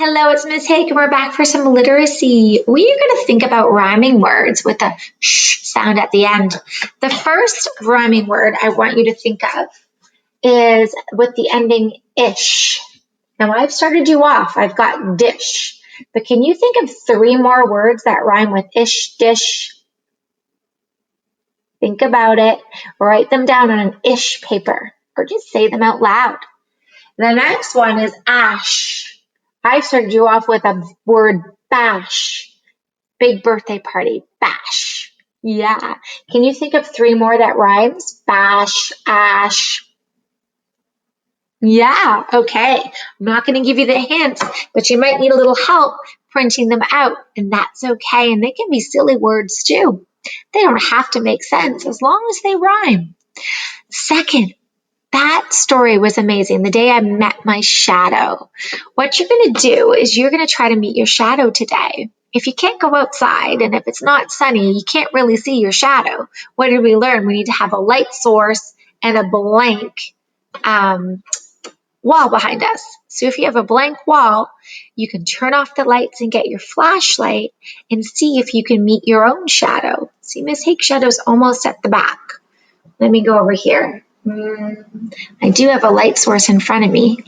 Hello, it's Miss Hake, and we're back for some literacy. We are going to think about rhyming words with a sh sound at the end. The first rhyming word I want you to think of is with the ending ish. Now, I've started you off. I've got dish. But can you think of 3 more words that rhyme with ish, dish? Think about it. Write them down on an ish paper or just say them out loud. The next one is ash. I started you off with a word bash. Big birthday party, bash. Yeah. Can you think of 3 more that rhymes? Bash, ash. Yeah, okay. I'm not going to give you the hints, but you might need a little help printing them out, and that's okay. And they can be silly words too. They don't have to make sense as long as they rhyme. Second, that story was amazing. The day I met my shadow. What you're going to do is you're going to try to meet your shadow today. If you can't go outside and if it's not sunny, you can't really see your shadow. What did we learn? We need to have a light source and a blank wall behind us. So if you have a blank wall, you can turn off the lights and get your flashlight and see if you can meet your own shadow. See, Miss Hake's shadow's almost at the back. Let me go over here. I do have a light source in front of me.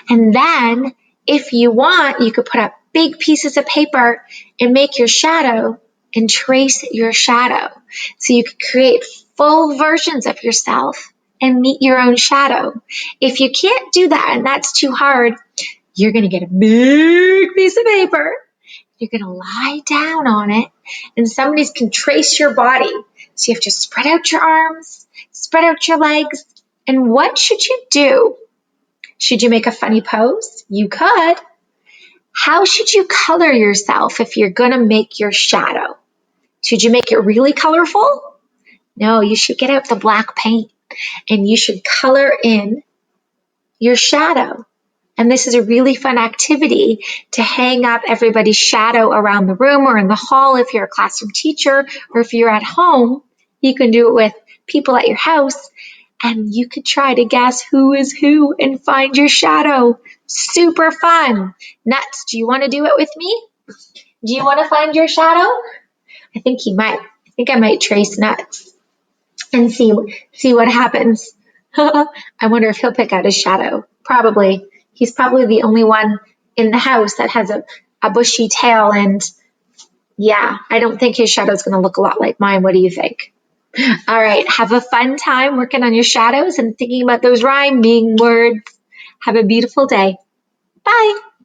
And then if you want, you could put up big pieces of paper and make your shadow and trace your shadow. So you could create full versions of yourself and meet your own shadow. If you can't do that and that's too hard, you're going to get a big piece of paper. You're going to lie down on it and somebody can trace your body. So you have to spread out your arms, spread out your legs. And what should you do? Should you make a funny pose? You could. How should you color yourself if you're going to make your shadow? Should you make it really colorful? No, you should get out the black paint and you should color in your shadow. And this is a really fun activity to hang up everybody's shadow around the room or in the hall if you're a classroom teacher, or if you're at home, you can do it with people at your house, and you could try to guess who is who and find your shadow. Super fun. Nuts, do you want to do it with me? Do you want to find your shadow? I think he might. I think I might trace Nuts and see what happens. I wonder if he'll pick out his shadow. Probably. He's probably the only one in the house that has a bushy tail, and yeah, I don't think his shadow is going to look a lot like mine. What do you think? All right, have a fun time working on your shadows and thinking about those rhyming words. Have a beautiful day. Bye.